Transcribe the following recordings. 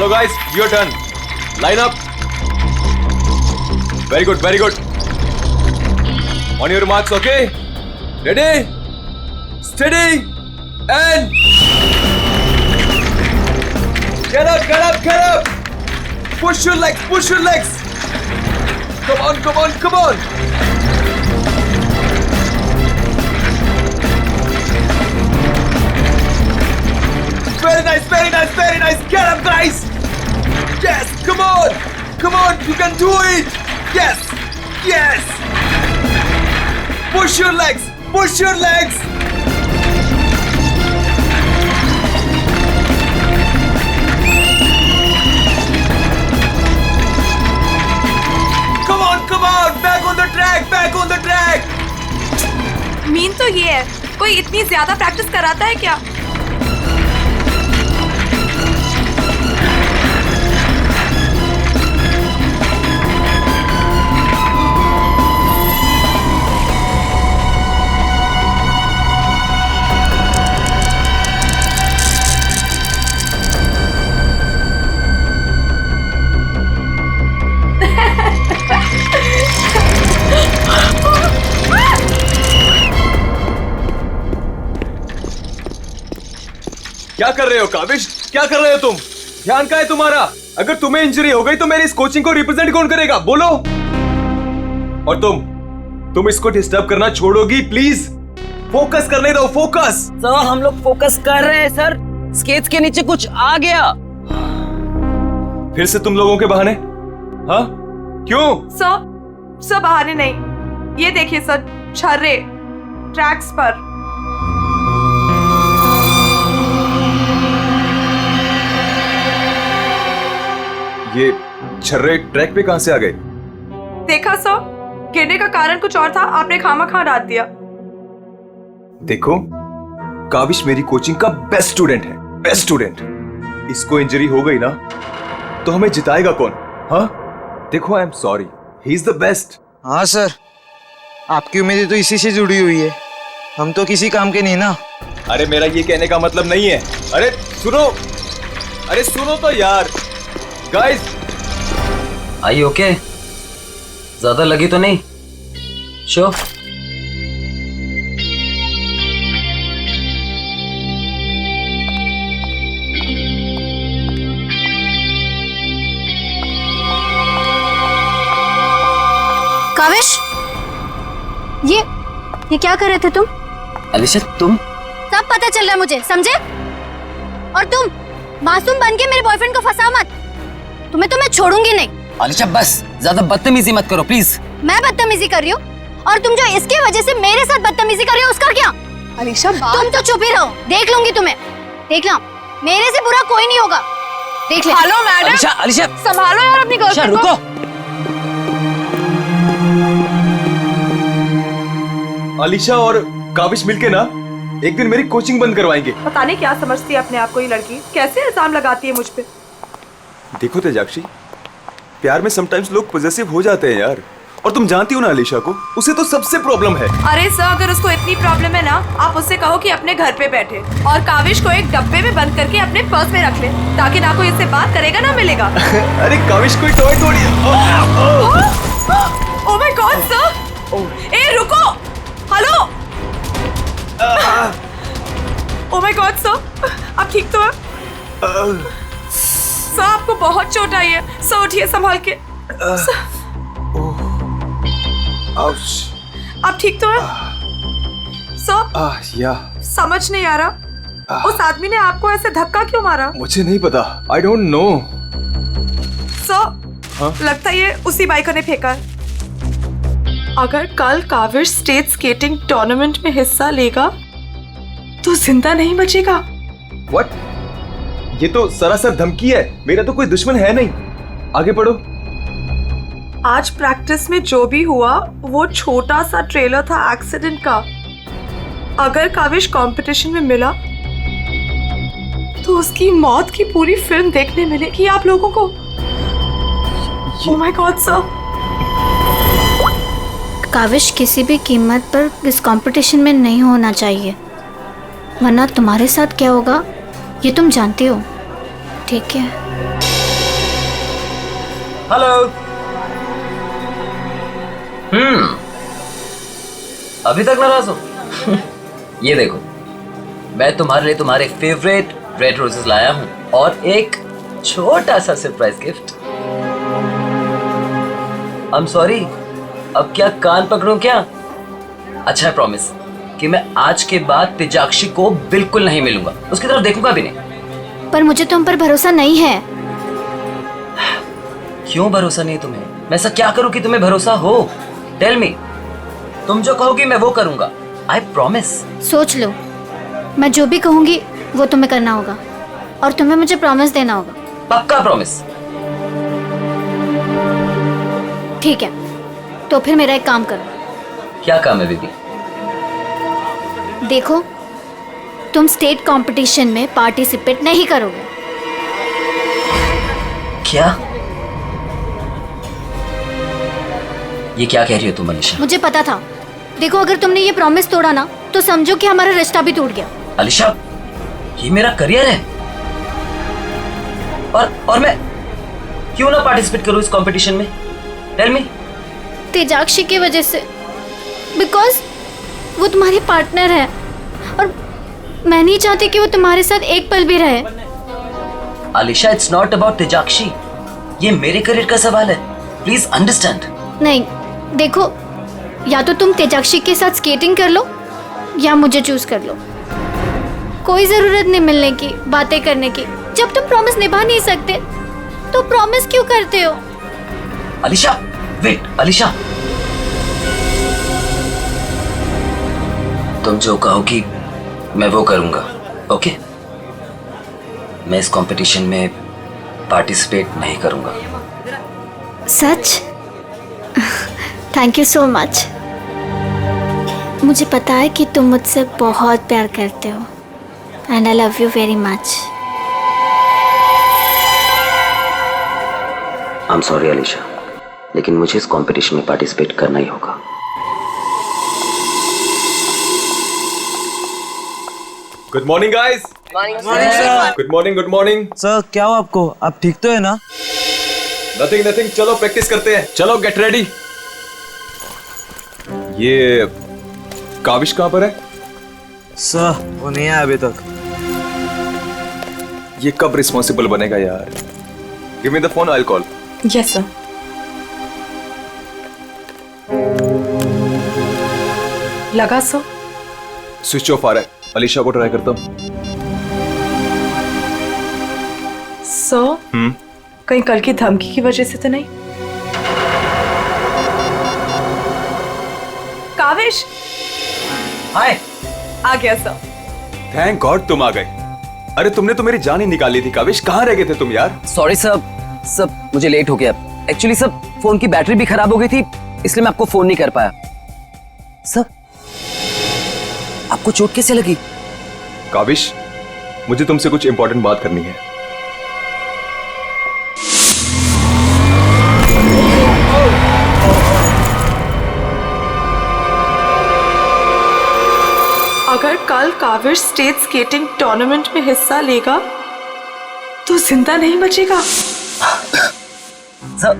चलो guys, your turn. Line up. Very good, very good. On your marks, okay? Ready, steady and get up, get up, get up. Push your legs, push your legs. Come on, come on, come on. Very nice, very nice, very nice. Get up, guys. Yes, come on. Come on, you can do it. Yes, yes. Push your legs, push your legs. Come on, back on the track, back on the track. Mean तो ये है, कोई इतनी ज्यादा practice कराता है क्या? क्या कर रहे हो काविश? क्या कर रहे हो तुम? ध्यान कहाँ है तुम्हारा? अगर तुम्हें इंजरी हो गई तो मेरी इस कोचिंग को रिप्रेजेंट कौन करेगा? बोलो. और तुम इसको डिस्टर्ब करना छोड़ोगी प्लीज? फोकस करने दो, फोकस. सर हम लोग फोकस कर रहे हैं सर. स्केट्स के नीचे कुछ आ गया. फिर से तुम लोगों के बहाने? हाँ, क्यों? सर बहाने नहीं, ये देखिए सर, छर्रे ट्रैक्स पर. ये छर्रे ट्रैक पे कहां से आ गए? देखा सर, गिरने का कारण कुछ और था, आपने खामखा डाल दिया. देखो, काविश मेरी कोचिंग का बेस्ट स्टूडेंट है, बेस्ट स्टूडेंट. इसको इंजरी हो गई ना तो हमें जिताएगा कौन? हाँ, देखो, I am sorry, he is the best. हाँ सर, आपकी उम्मीदें तो इसी से जुड़ी हुई है. हम तो किसी काम के नहीं ना. अरे मेरा ये कहने का मतलब नहीं है. अरे सुनो तो यार. गाइस, आई ओके? ज्यादा लगी तो नहीं? शो काविश, ये क्या कर रहे थे तुम? अलीशा तुम? सब पता चल रहा है मुझे, समझे? और तुम मासूम बन के मेरे बॉयफ्रेंड को फंसा मत. तुम्हें तो मैं छोड़ूंगी नहीं. अलीशा बस ज्यादा बदतमीजी मत करो प्लीज. मैं बदतमीजी कर रही हूँ और तुम जो इसके वजह से मेरे साथ बदतमीजी कर रही हो उसका क्या? अलीशा तुम तो चुप ही रहो, देख लूंगी तुम्हें. देख लो, मेरे से बुरा कोई नहीं होगा. देख ले. Hello madam. अलीशा संभालो यार अपनी गर्लफ्रेंड को. रुको. अलीशा और काविश मिलके ना एक दिन मेरी कोचिंग बंद करवाएंगे. पता नहीं क्या समझती है अपने आप को ये लड़की, कैसे इल्जाम लगाती है मुझ पे. देखो तेजाक्षी, प्यार में समटाइम्स लोग पॉजेसिव हो जाते हैं यार. और तुम जानती हो ना अलीशा को, उसे तो सबसे प्रॉब्लम है. अरे सर, अगर उसको इतनी प्रॉब्लम है ना, आप उससे कहो कि अपने घर पे बैठे और काविश को एक डब्बे में बंद करके अपने पर्स में रख ले, ताकि ना कोई इससे बात करेगा ना मिलेगा. अरे काविश कोई टॉय थोड़ी है. Oh my god sir. ए रुको. Hello. Oh my god sir, आप ठीक तो हैं? सर आपको बहुत चोट आई है. सर उठिए संभाल के. आप ठीक तो हैं? सर या समझ नहीं आ रहा, उस आदमी ने आपको ऐसे धक्का क्यों मारा? मुझे नहीं पता, आई डोंट नो. सर लगता है ये उसी बाइकर ने फेंका है. अगर कल काविश स्टेट स्केटिंग टूर्नामेंट में हिस्सा लेगा तो जिंदा नहीं बचेगा. व्हाट? ये तो सरासर धमकी है. मेरा तो कोई दुश्मन है नहीं. आगे पढ़ो. आज प्रैक्टिस में जो भी हुआ वो छोटा सा ट्रेलर था एक्सीडेंट का. अगर काविश कंपटीशन में मिला तो उसकी मौत की पूरी फिल्म देखने मिलेगी आप लोगों को. Oh my god sir. Kavish किसी भी कीमत पर इस कंपटीशन में नहीं होना चाहिए, वरना तुम्हारे साथ क्या होगा ये तुम जानती हो, ठीक है? हेलो। अभी तक नाराज हो? ये देखो, मैं तुम्हारे लिए तुम्हारे फेवरेट रेड रोजेस लाया हूं और एक छोटा सा surprise gift. I am sorry, अब क्या कान पकड़ूं क्या? अच्छा है, प्रॉमिस कि मैं आज के बाद तेजाक्षी को बिल्कुल नहीं मिलूंगा, उसकी तरफ देखूंगा भी नहीं। पर मुझे तुम पर भरोसा नहीं है। क्यों भरोसा नहीं तुम्हें? मैं ऐसा क्या करूं कि तुम्हें भरोसा हो? Tell me. तुम जो कहोगी मैं वो करूंगा। I promise. सोच लो, मैं जो भी कहूंगी वो तुम्हें करना होगा और तुम्हें मुझे प्रॉमिस देना होगा। पक्का प्रॉमिस? ठीक है, तो फिर मेरा एक काम करो। क्या काम है बेबी? देखो, तुम स्टेट कंपटीशन में पार्टिसिपेट नहीं करोगे। क्या? ये क्या कह रही हो तुम अलीशा? मुझे पता था। देखो, अगर तुमने ये प्रॉमिस तोड़ा ना तो समझो कि हमारा रिश्ता भी टूट गया। अलीशा, ये मेरा करियर है और मैं क्यों ना पार्टिसिपेट करूं इस कंपटीशन में? Tell me. तेजाक्षी की वजह से, बिकॉज वो तुम्हारी पार्टनर है और मैं नहीं चाहती कि वो तुम्हारे साथ एक पल भी रहे। अलीशा, इट्स नॉट अबाउट तेजाक्षी, ये मेरे करियर का सवाल है। Please understand. नहीं, देखो, या तो तुम तेजाक्षी के साथ स्केटिंग कर लो या मुझे चूज कर लो। कोई जरूरत नहीं मिलने की, बातें करने की। जब तुम प्रॉमिस निभा नहीं सकते तो प्रॉमिस क्यों करते हो? अलीशा, वेट। अलीशा, तुम जो कहोगी मैं वो करूंगा, ओके? मैं इस कंपटीशन में पार्टिसिपेट नहीं करूंगा। सच? Thank you so much. मुझे पता है कि तुम मुझसे बहुत प्यार करते हो and I love you very much. I am sorry Alisha, लेकिन मुझे इस कंपटीशन में पार्टिसिपेट करना ही होगा। Good morning guys. Good morning, good morning. Sir क्या हो आपको? आप ठीक तो है ना? नथिंग नथिंग, चलो प्रैक्टिस करते हैं। चलो गेट रेडी। ये काविश कहां पर है? सर वो नहीं आया अभी तक। ये कब रिस्पॉन्सिबल बनेगा यार? Give me the phone, I will call. Yes sir. लगा सर? स्विच ऑफ आ रहा है। अलीशा को ट्राई करता हूँ। सर, कहीं कल की धमकी की वजह से तो नहीं? काविश, हाय। आ गया सर। थैंक गॉड तुम आ गए। अरे तुमने तो मेरी जान ही निकाली थी काविश। कहाँ रह गए थे तुम यार? सॉरी सर, मुझे लेट हो गया। एक्चुअली सर, फोन की बैटरी भी खराब हो गई थी, इसलिए मैं आपको फोन नहीं कर पाया। सर, आपको चोट कैसे लगी? काविश, मुझे तुमसे कुछ इंपॉर्टेंट बात करनी है। अगर कल काविश स्टेट स्केटिंग टूर्नामेंट में हिस्सा लेगा तो जिंदा नहीं बचेगा। सर,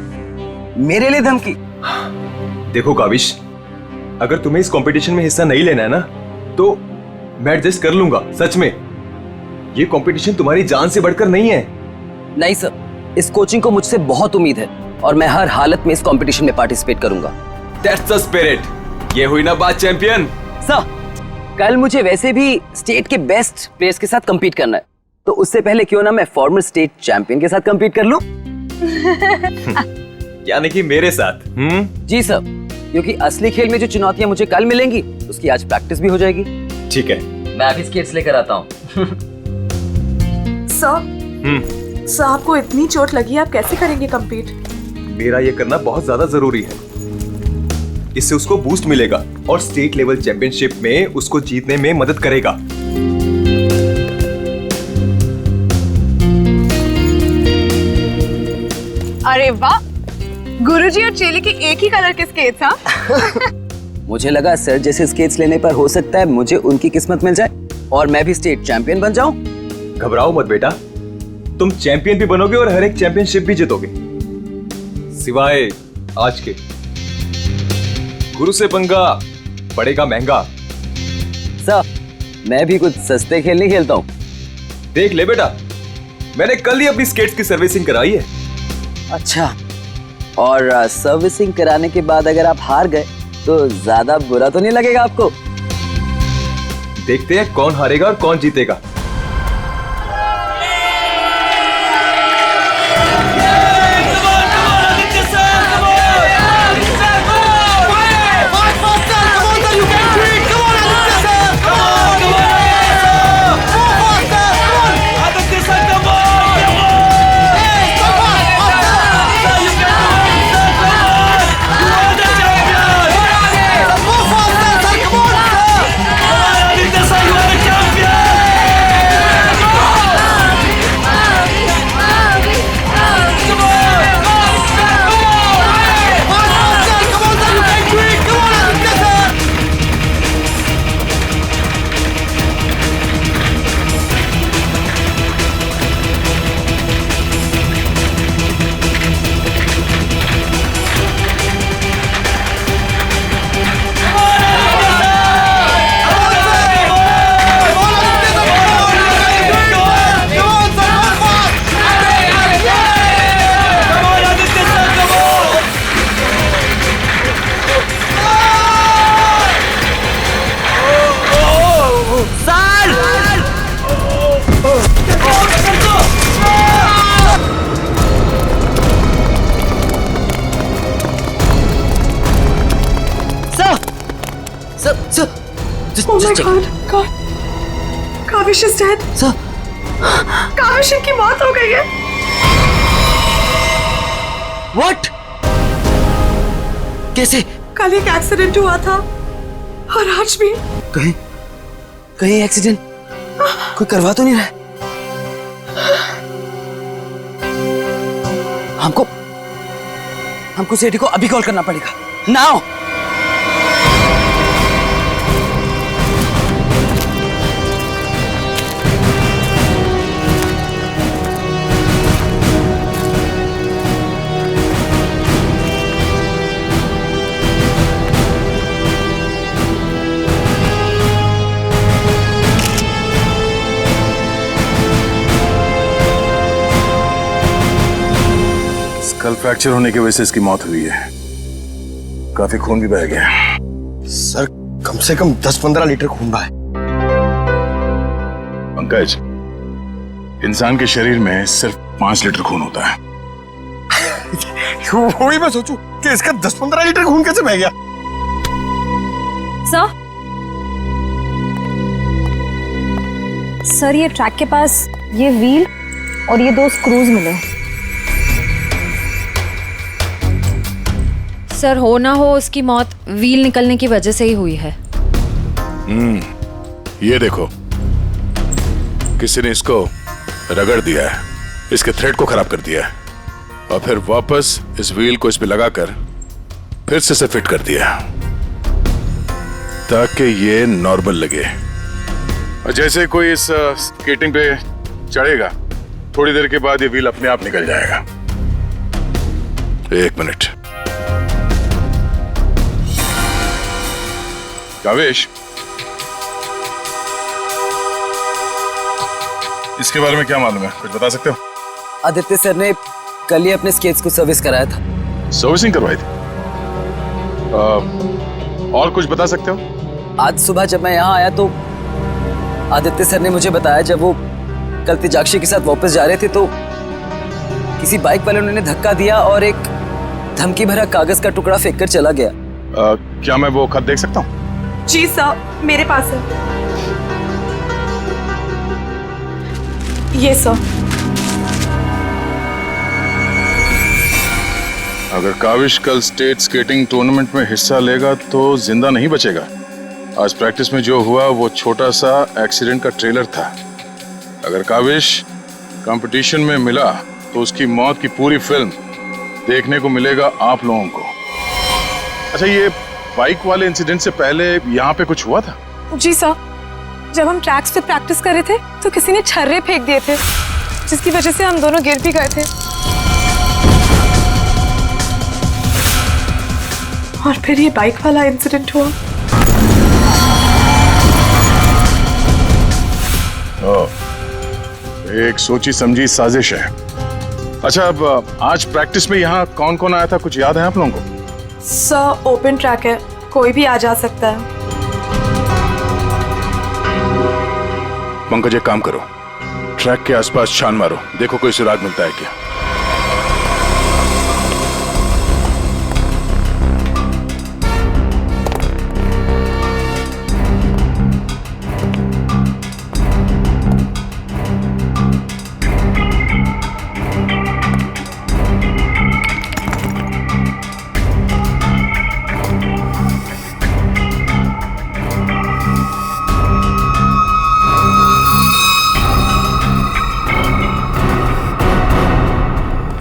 मेरे लिए धमकी? देखो काविश, अगर तुम्हें इस कंपटीशन में हिस्सा नहीं लेना है ना तो मैं एडजस्ट कर लूंगा। सच में, ये कंपटीशन तुम्हारी जान से बढ़कर नहीं है। नहीं सर, इस कोचिंग को मुझसे बहुत उम्मीद है और मैं हर हालत में इस कंपटीशन में पार्टिसिपेट करूंगा। That's the spirit. ये हुई ना बात चैंपियन। सर, कल मुझे वैसे भी स्टेट के बेस्ट प्लेयर्स के साथ compete करना है, तो उससे पहले क्यों ना मैं फॉर्मर स्टेट चैंपियन के साथ compete कर लूं? यानी कि मेरे साथ? जी सर, क्योंकि असली खेल में जो चुनौतियां मुझे कल मिलेंगी उसकी आज प्रैक्टिस भी हो जाएगी। ठीक है। मैं अभी स्केट्स लेकर आता हूँ। सर, आपको इतनी चोट लगी, आप कैसे करेंगे कंपीट? मेरा ये करना बहुत ज्यादा जरूरी है। इससे उसको बूस्ट मिलेगा और स्टेट लेवल चैंपियनशिप में उसको जीतने में मदद करेगा। अरे वाह, गुरुजी और चेली के एक ही कलर के स्केट्स। हाँ, मुझे लगा सर जैसे स्केट्स लेने पर हो सकता है मुझे उनकी किस्मत मिल जाए और मैं भी स्टेट चैंपियन बन जाऊं। घबराओ मत बेटा, तुम चैंपियन भी बनोगे और हर एक चैंपियनशिप भी जीतोगे। सिवाय आज के। गुरु से पंगा पड़ेगा महंगा। सर मैं भी कुछ सस्ते खेल नहीं खेलता हूँ। देख ले बेटा, मैंने कल ही अपनी स्केट्स की सर्विसिंग कराई है। अच्छा, और सर्विसिंग कराने के बाद अगर आप हार गए तो ज्यादा बुरा तो नहीं लगेगा आपको? देखते हैं कौन हारेगा और कौन जीतेगा। Oh my God, Kaavish is dead. Kaavish की मौत हो गई है। What? कैसे? कल एक एक्सीडेंट हुआ था और आज भी। कहीं एक्सीडेंट कोई करवा तो नहीं रहा? हमको सेठी को अभी कॉल करना पड़ेगा। नाउ। स्कल फ्रैक्चर होने की वजह से इसकी मौत हुई है। काफी खून भी बह गया। सर कम से कम 10-15 लीटर खून बहा है। पंकज, इंसान के शरीर में सिर्फ 5 लीटर खून होता है। वही मैं सोचूं कि इसका 10-15 लीटर खून कैसे बह गया। सर ये ट्रैक के पास ये व्हील और ये 2 स्क्रूज मिले। सर हो ना हो उसकी मौत व्हील निकलने की वजह से ही हुई है। ये देखो, किसी ने इसको रगड़ दिया है, इसके थ्रेड को खराब कर दिया है और फिर वापस इस व्हील को इस पे लगाकर फिर से इसे फिट कर दिया ताकि ये नॉर्मल लगे। और जैसे कोई इस स्केटिंग पे चढ़ेगा, थोड़ी देर के बाद ये व्हील अपने आप निकल जाएगा। 1 मिनट। कावेश, इसके बारे में क्या मालूम है? कुछ बता सकते हो? आदित्य सर ने कल ही अपने स्केट्स को सर्विस कराया था। सर्विसिंग करवाई थी? और कुछ बता सकते हो? आज सुबह जब मैं यहाँ आया तो आदित्य सर ने मुझे बताया जब वो कल तेजाक्षी के साथ वापस जा रहे थे तो किसी बाइक वाले ने धक्का दिया और एक धमकी भरा कागज का टुकड़ा फेंक कर चला गया। क्या मैं वो खत देख सकता हूँ? जी सर, मेरे पास है। ये सर। अगर काविश कल स्टेट स्केटिंग टूर्नामेंट में हिस्सा लेगा तो जिंदा नहीं बचेगा। आज प्रैक्टिस में जो हुआ वो छोटा सा एक्सीडेंट का ट्रेलर था। अगर काविश कंपटीशन में मिला तो उसकी मौत की पूरी फिल्म देखने को मिलेगा आप लोगों को। अच्छा, ये बाइक वाले इंसिडेंट से पहले यहाँ पे कुछ हुआ था? जी सर, जब हम ट्रैक्स पे प्रैक्टिस कर रहे थे तो किसी ने छर्रे फेंक दिए थे जिसकी वजह से हम दोनों गिर भी गए थे। और फिर ये बाइक वाला इंसिडेंट हुआ। एक सोची समझी साजिश है। अच्छा, अब आज प्रैक्टिस में यहाँ कौन कौन आया था, कुछ याद है आप लोगों को? सर ओपन ट्रैक है, कोई भी आ जा सकता है। पंकज एक काम करो, ट्रैक के आसपास छान मारो, देखो कोई सुराग मिलता है क्या।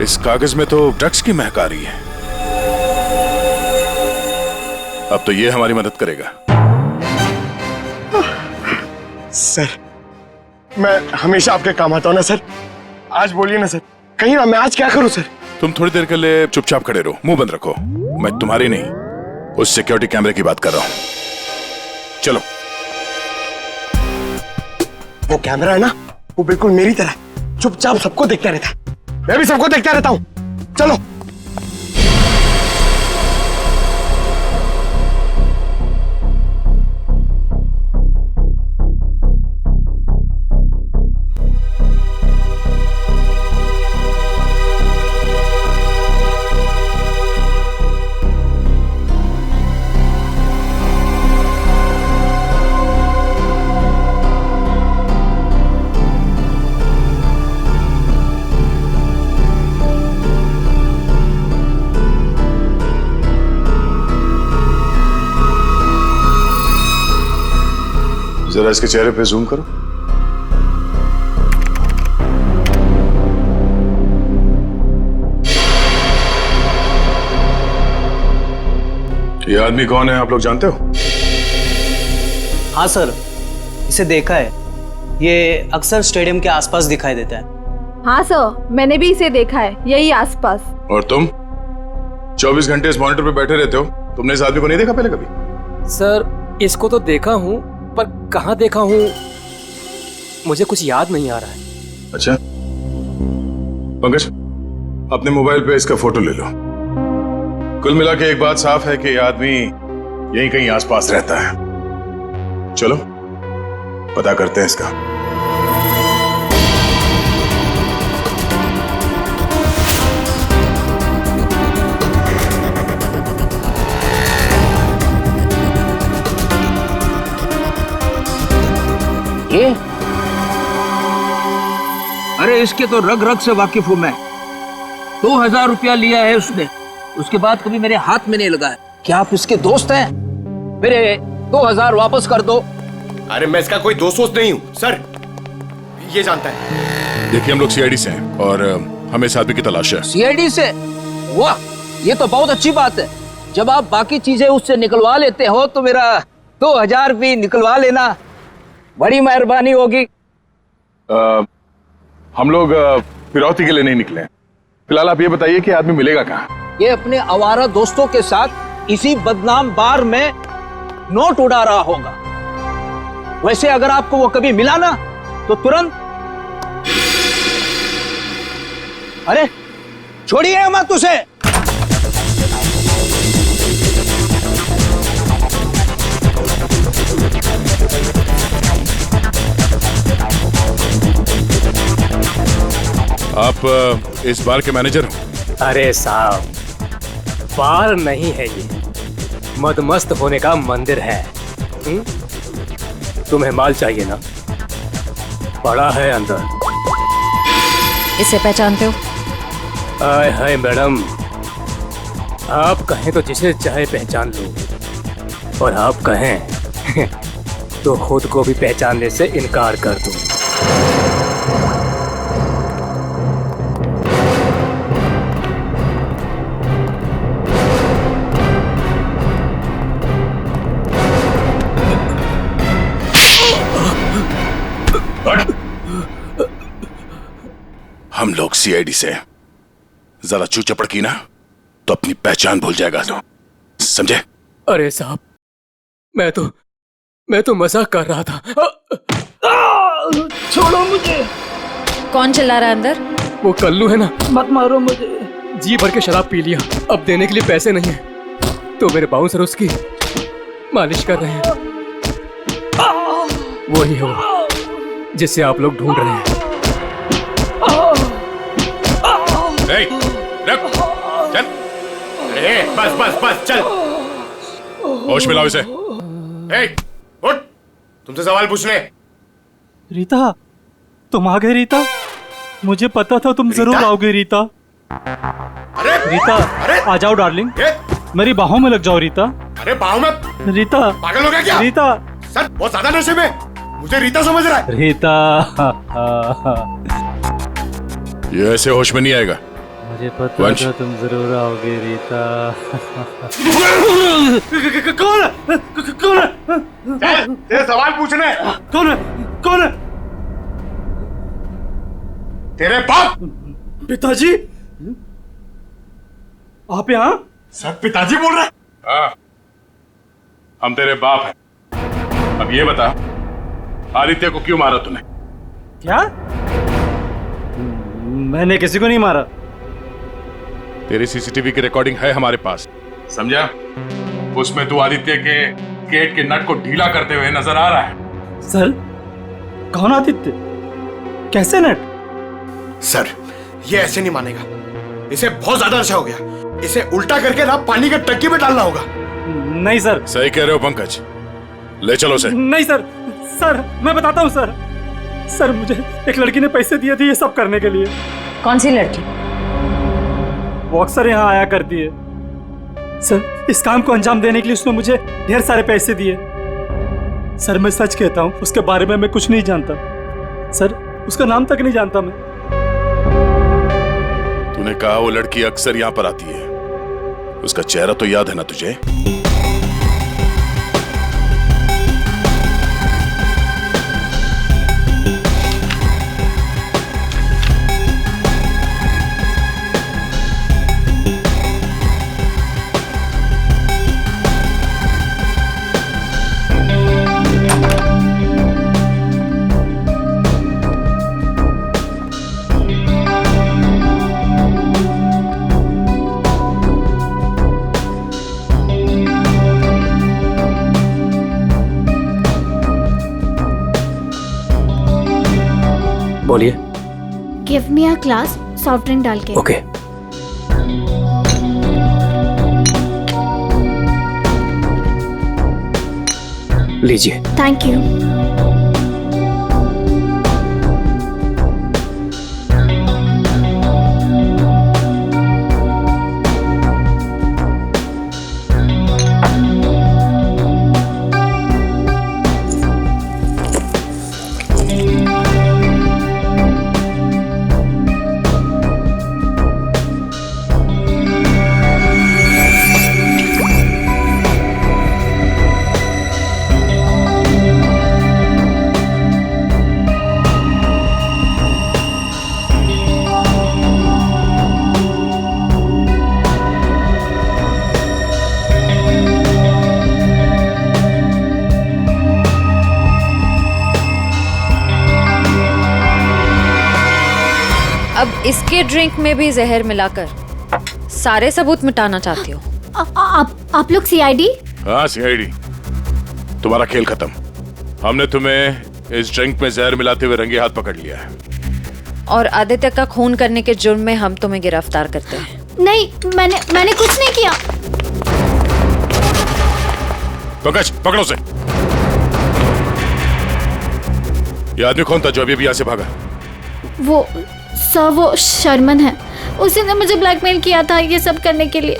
इस कागज में तो ड्रग्स की महक आ रही है। अब तो ये हमारी मदद करेगा। सर, मैं हमेशा आपके काम आता हूं ना सर। आज बोलिए ना सर, कहीं ना मैं आज क्या करूं सर? तुम थोड़ी देर के लिए चुपचाप खड़े रहो, मुंह बंद रखो। मैं तुम्हारी नहीं, उस सिक्योरिटी कैमरे की बात कर रहा हूं। चलो। वो कैमरा है ना, वो बिल्कुल मेरी तरह चुपचाप सबको देखता रहता है। मैं भी सबको देखता रहता हूं। चलो। जरा इसके चेहरे पे जूम करो। ये आदमी कौन है, आप लोग जानते हो? हाँ सर, इसे देखा है। ये अक्सर स्टेडियम के आसपास दिखाई देता है। हाँ सर, मैंने भी इसे देखा है, यही आसपास। और तुम 24 घंटे इस मॉनिटर पे बैठे रहते हो, तुमने इस आदमी को नहीं देखा पहले कभी? सर, इसको तो देखा हूँ, पर कहाँ देखा हूँ मुझे कुछ याद नहीं आ रहा है। अच्छा, पंकज अपने मोबाइल पे इसका फोटो ले लो। कुल मिला के एक बात साफ है कि यह आदमी यहीं कहीं आसपास रहता है। चलो पता करते हैं इसका। ये? अरे इसके तो रग रग से वाकिफ हूं मैं। 2000 रुपया लिया है उसने, उसके बाद कभी मेरे हाथ में नहीं लगा है। क्या आप इसके दोस्त हैं? मेरे 2000 वापस कर दो। अरे मैं इसका कोई दोस्त वोस्त नहीं हूं सर, ये जानता है। देखिए हम लोग सीआईडी से हैं और हमें इस आदमी की तलाश है। सीआईडी से? वाह, ये तो बहुत अच्छी बात है। जब आप बाकी चीजें उससे निकलवा लेते हो तो मेरा 2000 भी निकलवा लेना, बड़ी मेहरबानी होगी। हम लोग फिरौती के लिए नहीं निकले हैं। फिलहाल आप ये बताइए कि आदमी मिलेगा कहाँ? ये अपने आवारा दोस्तों के साथ इसी बदनाम बार में नोट उड़ा रहा होगा। वैसे अगर आपको वो कभी मिला ना तो तुरंत, अरे छोड़िए मत उसे। आप इस बार के मैनेजर हो? अरे साहब, बार नहीं है ये, मदमस्त होने का मंदिर है। तुम्हें माल चाहिए ना, पड़ा है अंदर। इसे पहचानते हो? आय हाय मैडम, आप कहें तो जिसे चाहे पहचान लो, और आप कहें तो खुद को भी पहचानने से इनकार कर दो। हम लोग सीआईडी से, जरा चू चपड़ की ना तो अपनी पहचान भूल जाएगा। तो समझे? अरे साहब, मैं तो मजाक कर रहा था। छोड़ो मुझे। कौन चिल्ला रहा है अंदर? वो कल्लू है ना, मत मारो मुझे। जी भर के शराब पी लिया, अब देने के लिए पैसे नहीं है, तो मेरे बाउंसर उसकी मालिश कर रहे हैं। वही है वो जिसे आप लोग ढूंढ रहे हैं। रख, चल। बस बस बस चल। होश में लाओ इसे। उठ, तुमसे सवाल पूछने। रीता, तुम आ गए रीता? मुझे पता था तुम जरूर आओगे रीता। अरे रीता, आ जाओ डार्लिंग, मेरी बाहों में लग जाओ रीता। अरे बाहों में? रीता, पागल हो गया क्या? रीता सर बहुत ज्यादा नशे में, मुझे रीता समझ रहा है। रीता, ये ऐसे होश में नहीं आएगा। मुझे पता था तुम जरूर आओगे रीता। कौन है? कौन है? तेरे सवाल पूछने। कौन है? कौन है? तेरे बाप। पिताजी, आप यहाँ? सर पिताजी बोल रहे हैं? हाँ, हम तेरे बाप हैं। अब ये बता, आदित्य को क्यों मारा तूने? क्या? मैंने किसी को नहीं मारा। तेरी सीसीटीवी की रिकॉर्डिंग है हमारे पास, समझा? उसमें तू आदित्य के गेट के नट को ढीला करते हुए नजर आ रहा है। सर, कौन आदित्य? कैसे नट? सर, ये ऐसे नहीं मानेगा, इसे बहुत ज्यादा नशा हो गया, इसे उल्टा करके ना पानी के टंकी में डालना होगा। नहीं सर। सही कह रहे हो पंकज, ले चलो उसे। नहीं सर, सर मैं बताता हूँ सर। सर, मुझे एक लड़की ने पैसे दिए थे ये सब करने के लिए। कौन सी लड़की? वो अक्सर यहाँ आया करती है सर। इस काम को अंजाम देने के लिए उसने मुझे ढेर सारे पैसे दिए। सर, मैं सच कहता हूँ, उसके बारे में मैं कुछ नहीं जानता सर, उसका नाम तक नहीं जानता मैं। तूने कहा वो लड़की अक्सर यहाँ पर आती है, उसका चेहरा तो याद है ना तुझे? बोलिए। Give me a glass soft drink डाल के। ओके। लीजिए। Thank you. अब इसके ड्रिंक में भी जहर मिलाकर सारे सबूत मिटाना चाहती हो? आप लोग सीआईडी? हाँ सीआईडी। तुम्हारा खेल खत्म। हमने तुम्हें इस ड्रिंक में जहर मिलाते हुए रंगे हाथ पकड़ लिया है और आदित्य का खून करने के जुर्म में हम तुम्हें गिरफ्तार करते हैं। नहीं, मैंने कुछ नहीं किया। पंकज, पकड़ो उसे। ये आदमी कौन था जो अभी यहाँ से भागा? वो सर, वो शर्मन है। उसने मुझे ब्लैकमेल किया था ये सब करने के लिए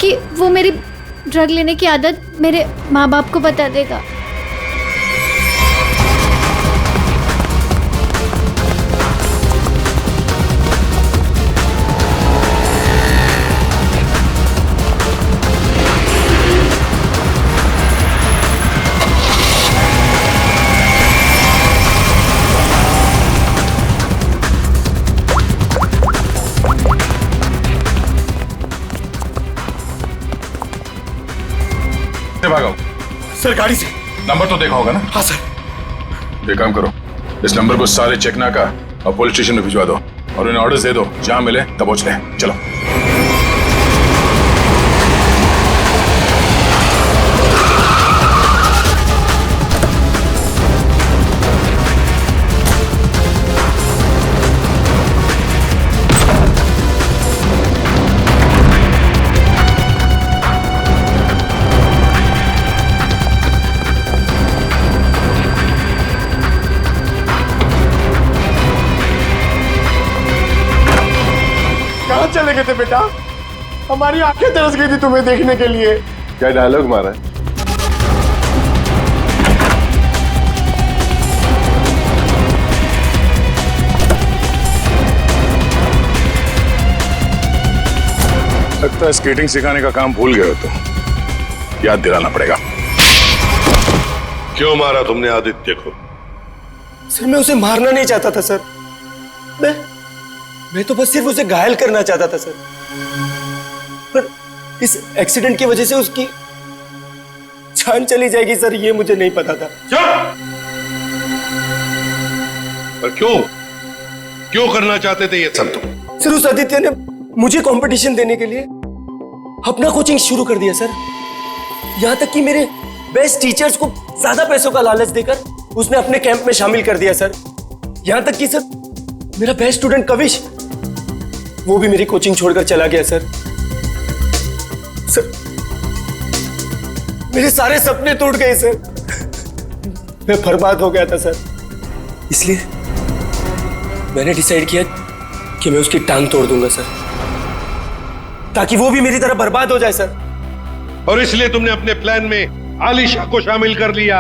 कि वो मेरी ड्रग लेने की आदत मेरे माँ बाप को बता देगा। सर गाड़ी से। नंबर तो देखा होगा ना? हाँ सर। एक काम करो, इस नंबर को सारे चेकना का और पुलिस स्टेशन में भिजवा दो और उन्हें ऑर्डर्स दे दो, जहां मिले तब पहुंच ले। चलो। कहाँ चले गए थे बेटा? हमारी आंखें तरस गई थी तुम्हें देखने के लिए। क्या डायलॉग मारा है? लगता है स्केटिंग सिखाने का काम भूल गए हो तुम, याद दिलाना पड़ेगा। क्यों मारा तुमने आदित्य को? सर मैं उसे मारना नहीं चाहता था सर, मैं तो बस सिर्फ उसे घायल करना चाहता था सर, पर इस एक्सीडेंट की वजह से उसकी जान चली जाएगी सर, ये मुझे नहीं पता था। पर क्यों करना चाहते थे ये सब तुम? सर उस आदित्य ने मुझे कंपटीशन देने के लिए अपना कोचिंग शुरू कर दिया सर। यहां तक कि मेरे बेस्ट टीचर्स को ज्यादा पैसों का लालच देकर उसने अपने कैंप में शामिल कर दिया सर। यहां तक कि सर मेरा बेस्ट स्टूडेंट कविश, वो भी मेरी कोचिंग छोड़कर चला गया सर। सर मेरे सारे सपने टूट गए सर, मैं बर्बाद हो गया था सर। इसलिए मैंने डिसाइड किया कि मैं उसकी टांग तोड़ दूंगा सर, ताकि वो भी मेरी तरह बर्बाद हो जाए सर। और इसलिए तुमने अपने प्लान में आलिशा को शामिल कर लिया,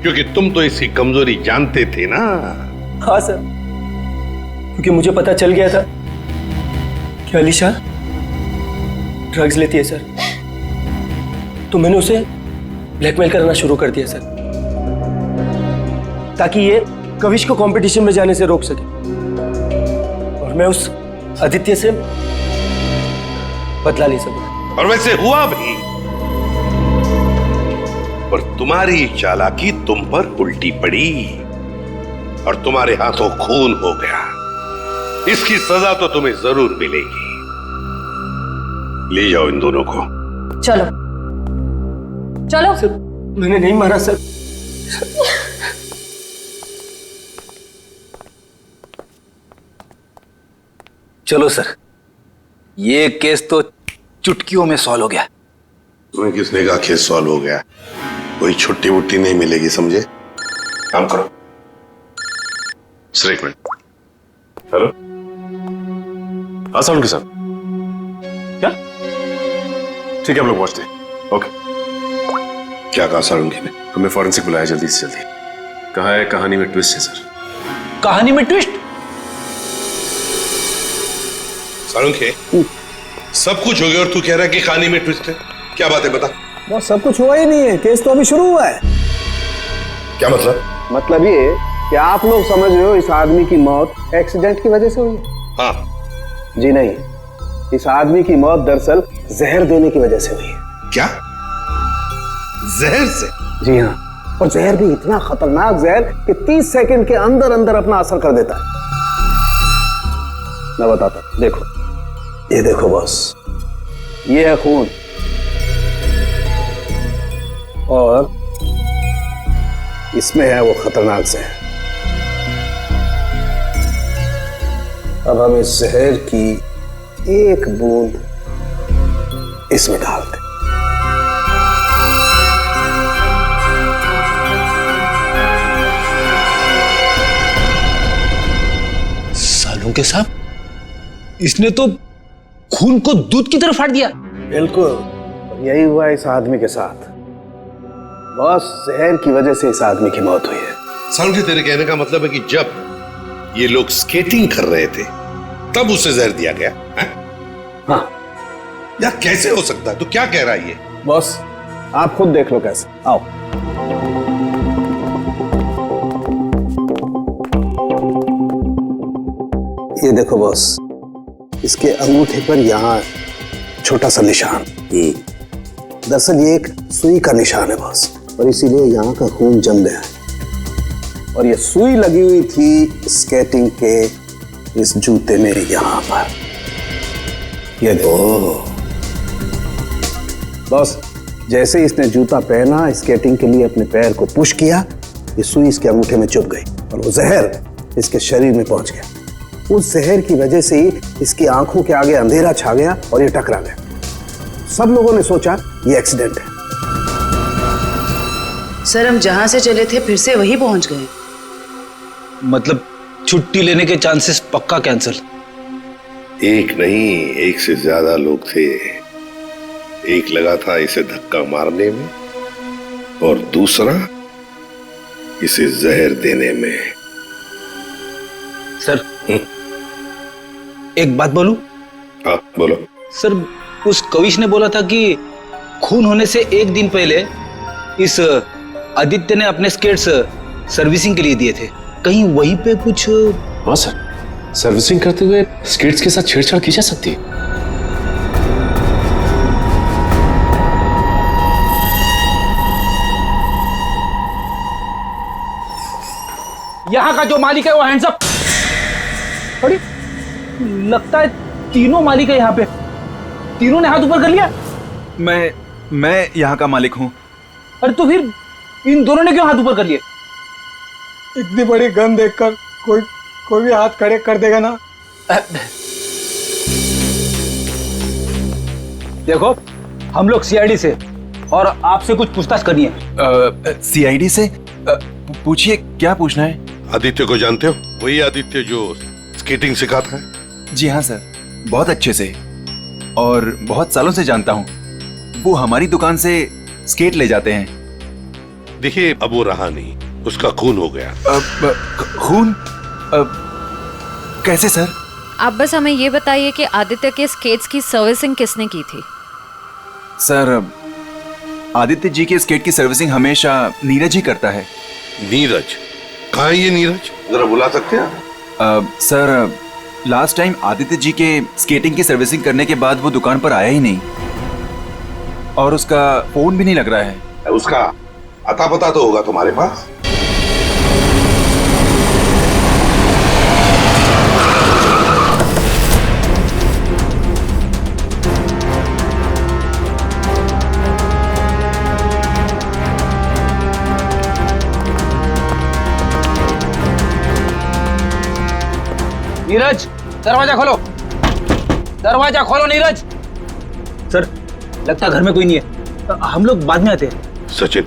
क्योंकि तुम तो इसकी कमजोरी जानते थे ना। हाँ सर, क्योंकि मुझे पता चल गया था कि आलिशा ड्रग्स लेती है सर, तो मैंने उसे ब्लैकमेल करना शुरू कर दिया सर, ताकि ये कविश को कंपटीशन में जाने से रोक सके और मैं उस आदित्य से बदला ले सकूं। और वैसे हुआ भी, पर तुम्हारी चालाकी तुम पर उल्टी पड़ी और तुम्हारे हाथों खून हो गया। इसकी सजा तो तुम्हें जरूर मिलेगी। ले जाओ इन दोनों को। चलो चलो। सर मैंने नहीं मारा सर। चलो सर, ये केस तो चुटकियों में सॉल्व हो गया। तुम्हें किसने कहा केस सॉल्व हो गया? कोई छुट्टी वुट्टी नहीं मिलेगी, समझे? काम करो। सर एक मिनट। हेलो, हाँ साउंड के साथ क्या? ठीक है हम लोग पहुंचते हैं। ओके। क्या कहा सारंगी ने? हमें फॉरेंसिक बुलाया जल्दी से जल्दी। कहा है कहानी में ट्विस्ट है सर। कहानी में ट्विस्ट? सारंगी, सब कुछ हो गया और तू कह रहा है कि कहानी में ट्विस्ट है? क्या बात है, बता। बस सब कुछ हुआ ही नहीं है, केस तो अभी शुरू हुआ है। क्या मतलब? मतलब ये कि आप लोग समझ रहे हो इस आदमी की मौत एक्सीडेंट की वजह से हुई है। हाँ। जी नहीं, इस आदमी की मौत दरअसल जहर देने की वजह से हुई है। क्या? जहर से? जी हाँ, और जहर भी इतना खतरनाक जहर कि 30 सेकंड के अंदर अंदर अपना असर कर देता है। मैं बताता हूं, देखो ये देखो बॉस, ये है खून और इसमें है वो खतरनाक जहर। अब हम इस जहर की एक बूंद इसमें डालते। सालों के साथ इसने तो खून को दूध की तरह फाड़ दिया। बिल्कुल यही हुआ इस आदमी के साथ। बस जहर की वजह से इस आदमी की मौत हुई है। सारंगी, तेरे कहने का मतलब है कि जब ये लोग स्केटिंग कर रहे थे तब उसे जहर दिया गया है? हाँ। यार कैसे हो सकता है? तू क्या कह रहा है ये? बॉस आप खुद देख लो कैसे। आओ। ये देखो बॉस, इसके अंगूठे पर यहाँ छोटा सा निशान, दरअसल ये एक सुई का निशान है बॉस, और इसीलिए यहाँ का खून जम गया है। और ये सुई लगी हुई थी स्केटिंग के इस जूते में यहाँ पर। ये दो बॉस, जैसे ही इसने जूता पहना, स्केटिंग के लिए अपने पैर को पुश किया, ये सुई इसके अंगूठे में चुभ गई और वो जहर इसके शरीर में पहुंच गया। उस जहर की वजह से ही इसकी आंखों के आगे अंधेरा छा गया और ये टकरा गया। सब लोगों ने सोचा ये एक्सीडेंट है। सर, हम जहां से चले थे फिर से वही पहुंच गए। मतलब छुट्टी लेने के चांसेस पक्का कैंसिल? एक नहीं, एक से ज्यादा लोग थे। एक लगा था इसे धक्का मारने में और दूसरा इसे जहर देने में। सर, एक बात बोलूं? हाँ बोलो। सर, उस कविश ने बोला था कि खून होने से एक दिन पहले इस आदित्य ने अपने स्केट्स सर्विसिंग के लिए दिए थे। कहीं वहीं पे कुछ? हाँ सर, सर्विसिंग करते हुए स्केट्स के साथ छेड़छाड़ की जा सकती है। यहाँ का जो मालिक है वो हैंड्स अप। अरे लगता है तीनों मालिक है यहाँ पे। तीनों ने हाथ ऊपर कर लिया। मैं यहाँ का मालिक हूँ। अरे तो फिर इन दोनों ने क्यों हाथ ऊपर कर लिए? इतनी बड़ी गन देखकर कोई भी हाथ खड़े कर देगा ना। देखो, हम लोग सीआईडी से और आपसे कुछ पूछताछ करनी है। सीआईडी से? पूछिए, क्या पूछना है? आदित्य को जानते हो? वही आदित्य जो स्केटिंग सिखाता है। जी हाँ सर, बहुत अच्छे से और बहुत सालों से जानता हूँ। वो हमारी दुकान से स्केट ले जाते हैं। देखिए, अब वो रहा नहीं, उसका खून हो गया। खून? कैसे सर? आप बस हमें ये बताइए कि आदित्य के स्केट्स की सर्विसिंग किसने की थी? सर, आदित्य जी के स्केट की सर्विसिंग हमेशा नीरज ही करता है। नीरज? कहाँ है ये नीरज? जरा बुला सकते हैं? Sir, last time Aditya ji के स्केटिंग की सर्विसिंग करने के बाद वो दुकान पर आया ही नहीं और उसका फोन भी नहीं लग रहा है। उसका अता पता तो होगा तुम्हारे पास? नीरज, दरवाजा खोलो। दरवाजा खोलो नीरज। सर, लगता घर में कोई नहीं है, हम लोग बाद में आते हैं। सचिन,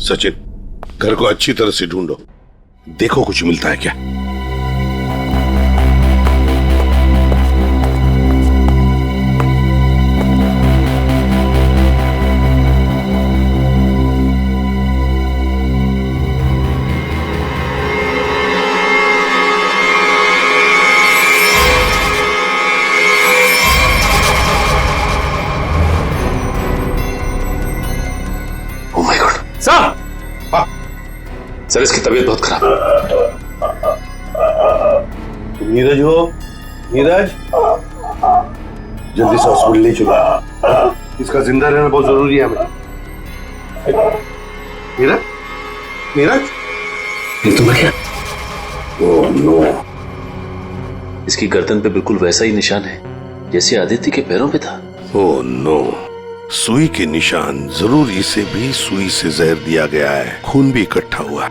सचिन, घर को अच्छी तरह से ढूंढो, देखो कुछ मिलता है क्या। सर, इसकी तबीयत बहुत खराब है। नीरज हो? नीरज, जल्दी से हॉस्पिटल ले चलो, इसका जिंदा रहना बहुत जरूरी है हमें। नीरज, नीरज, ये तो क्या? ओह नो, इसकी गर्दन पे बिल्कुल वैसा ही निशान है जैसे आदित्य के पैरों पे था। ओह नो, सुई के निशान। जरूर इसे भी सुई से जहर दिया गया है, खून भी इकट्ठा हुआ।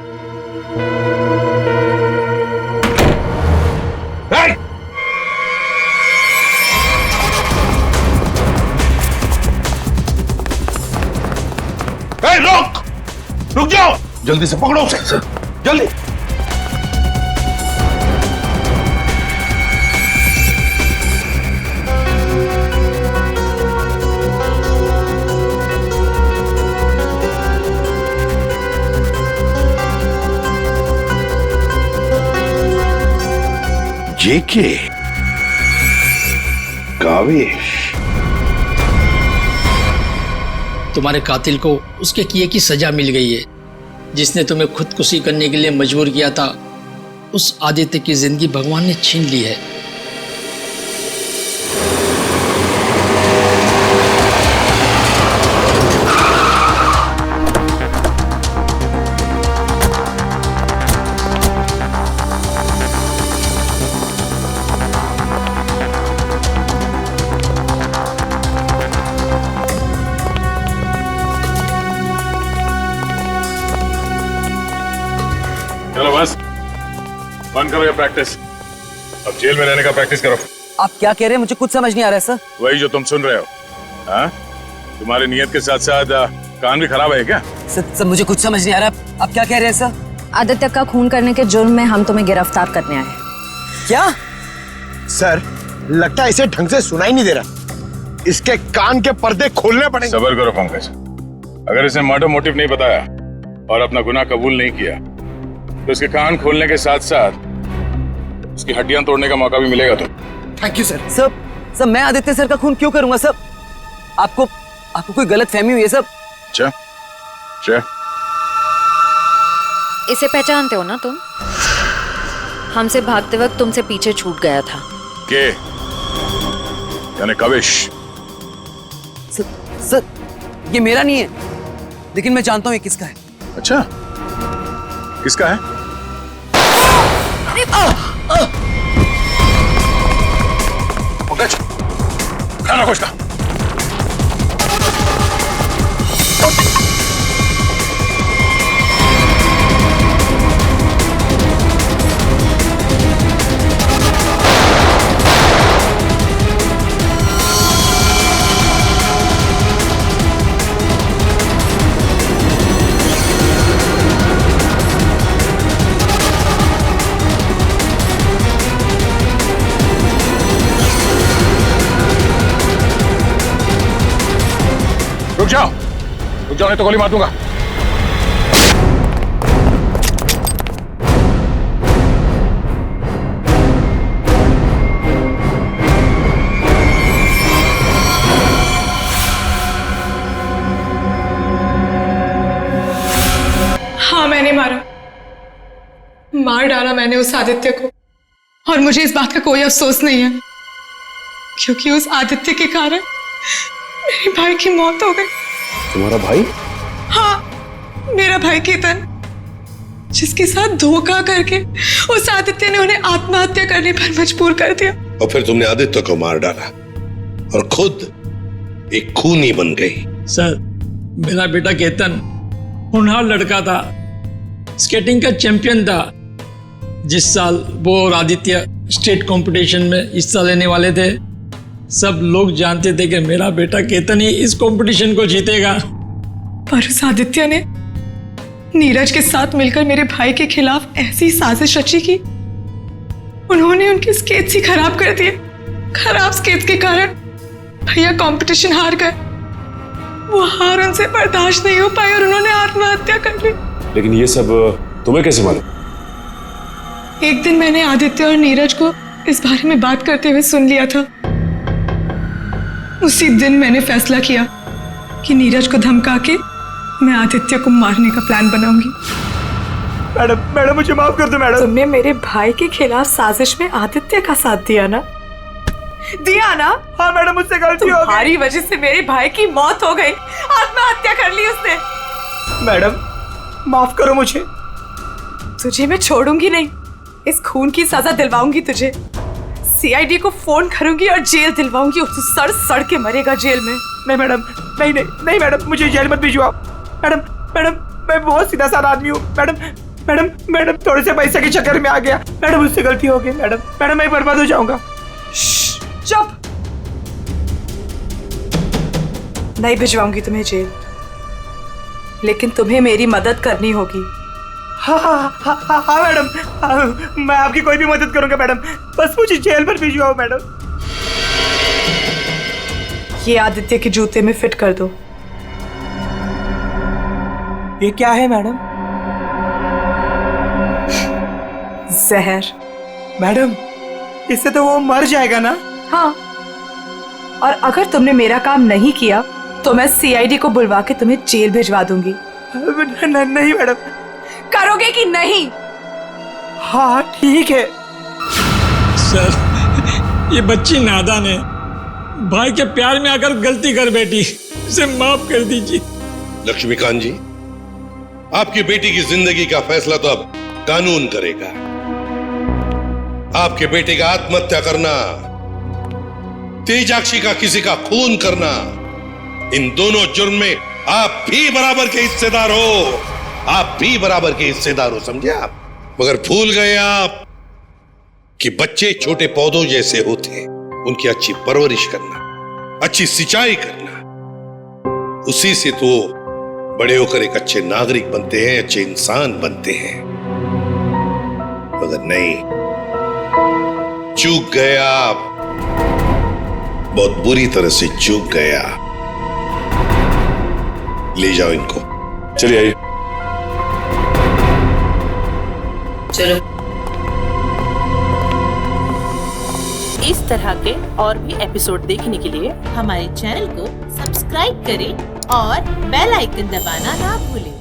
रुक जाओ, जल्दी से पकड़ो उसे। जल्दी। जेके, कावेश, तुम्हारे कातिल को उसके किए की सजा मिल गई है। जिसने तुम्हें खुदकुशी करने के लिए मजबूर किया था, उस आदित्य की जिंदगी भगवान ने छीन ली है। चलो बस बंद करो ये प्रैक्टिस, अब जेल में रहने का प्रैक्टिस करो। आप क्या कह रहे हैं? मुझे कुछ समझ नहीं आ रहा है सर। वही जो तुम सुन रहे हो। हाँ, तुम्हारी नियत के साथ साथ कान भी खराब है क्या? सर मुझे कुछ समझ नहीं आ रहा, आप क्या कह रहे हैं सर? आदित्य का खून करने के जुर्म में हम तुम्हें गिरफ्तार करने आए। क्या? सर लगता है इसे ढंग से सुनाई नहीं दे रहा, इसके कान के पर्दे खोलने पड़ेंगे। सब्र करो पंकज, अगर इसने मर्डर मोटिव नहीं बताया और अपना गुनाह कबूल नहीं किया तो इसके कान खोलने के साथ साथ उसकी हड्डियां तोड़ने का मौका भी मिलेगा। तो थैंक यू सर। सर मैं आदित्य सर का खून क्यों करूंगा सर? आपको कोई गलत फहमी हुई है सर? अच्छा, इसे पहचानते हो ना तुम? हमसे भागते वक्त तुमसे पीछे छूट गया था। के यानी काविश? सर ये मेरा नहीं है, लेकिन मैं जानता हूं ये किसका है। अच्छा, किसका है? पंकज, खाना खोज का। रुक जाओ नहीं तो गोली मार दूंगा। हाँ मैंने मार डाला मैंने उस आदित्य को, और मुझे इस बात का कोई अफसोस नहीं है, क्योंकि उस आदित्य के कारण मेरे भाई की मौत हो गई। तुम्हारा भाई? हाँ, मेरा भाई केतन, जिसके साथ धोखा करके उस आदित्य ने उन्हें आत्महत्या करने पर मजबूर कर दिया। और फिर तुमने आदित्य को मार डाला और खुद एक खूनी बन गई। सर मेरा बेटा केतन होनहार लड़का था, स्केटिंग का चैंपियन था। जिस साल वो और आदित्य स्टेट कंपटीशन में हिस्सा लेने वाले थे, सब लोग जानते थे कि मेरा बेटा केतन ही इस कंपटीशन को जीतेगा। पर उस आदित्य ने नीरज के साथ मिलकर मेरे भाई के खिलाफ ऐसी साजिश रची कि उन्होंने उनके स्केट्स ही खराब कर दिए। खराब स्केट्स के कारण भैया कंपटीशन हार गए। वो हार उनसे बर्दाश्त नहीं हो पाई और उन्होंने आत्महत्या कर ली। लेकिन ये सब तुम्हें कैसे मालूम? एक दिन मैंने आदित्य और नीरज को इस बारे में बात करते हुए सुन लिया था। उसी दिन मैंने फैसला किया कि नीरज को धमका के मैं आदित्य को मारने का प्लान बनाऊंगी। मैडम मुझे माफ कर दो मैडम। तुमने मेरे भाई के खिलाफ साजिश में आदित्य का साथ दिया ना? हाँ मैडम, मुझसे गलती हो गई। तुम्हारी वजह से मेरे भाई की मौत हो गई, आत्महत्या कर ली उसने। मैडम माफ करो मुझे। तुझे मैं छोड़ूंगी नहीं, इस खून की सजा दिलवाऊंगी तुझे। सीआईडी को फोन करूंगी और जेल दिलवाऊंगी, तू सड़ के मरेगा जेल में। नहीं मैडम, नहीं मैडम, मुझे जेल मत भिजवाओ। मैडम मैं बहुत सीधा साधा आदमी हूँ। मैडम थोड़े से पैसे के चक्कर में आ गया। मैडम मुझसे गलती हो गई। मैडम मैं बर्बाद हो जाऊंगा। चुप। नहीं भिजवाऊंगी तुम्हें जेल, लेकिन तुम्हें मेरी मदद करनी होगी। हाँ मैडम, मैं आपकी कोई भी मदद करूंगा मैडम, बस मुझे जेल पर भिजवाओ मैडम। ये आदित्य के जूते में फिट कर दो। ये क्या है मैडम? जहर। मैडम इससे तो वो मर जाएगा ना? हाँ, और अगर तुमने मेरा काम नहीं किया तो मैं सीआईडी को बुलवा के तुम्हें जेल भिजवा दूंगी। नहीं मैडम। करोगे कि नहीं? हाँ ठीक है। सर, ये बच्ची नादान है, भाई के प्यार में आकर गलती कर बैठी, इसे माफ कर दीजिए। लक्ष्मीकांत जी, आपकी बेटी की जिंदगी का फैसला तो अब कानून करेगा। आपके बेटे का आत्महत्या करना, तेजाक्षी का किसी का खून करना, इन दोनों जुर्म में आप भी बराबर के हिस्सेदार हो। आप भी बराबर के हिस्सेदार हो, समझे आप? मगर भूल गए आप कि बच्चे छोटे पौधों जैसे होते हैं, उनकी अच्छी परवरिश करना, अच्छी सिंचाई करना, उसी से तो बड़े होकर एक अच्छे नागरिक बनते हैं, अच्छे इंसान बनते हैं। मगर नहीं, चूक गए आप, बहुत बुरी तरह से चूक गया। ले जाओ इनको। चलिए आइए। चलो। इस तरह के और भी एपिसोड देखने के लिए हमारे चैनल को सब्सक्राइब करें और बेल आइकन दबाना ना भूलें।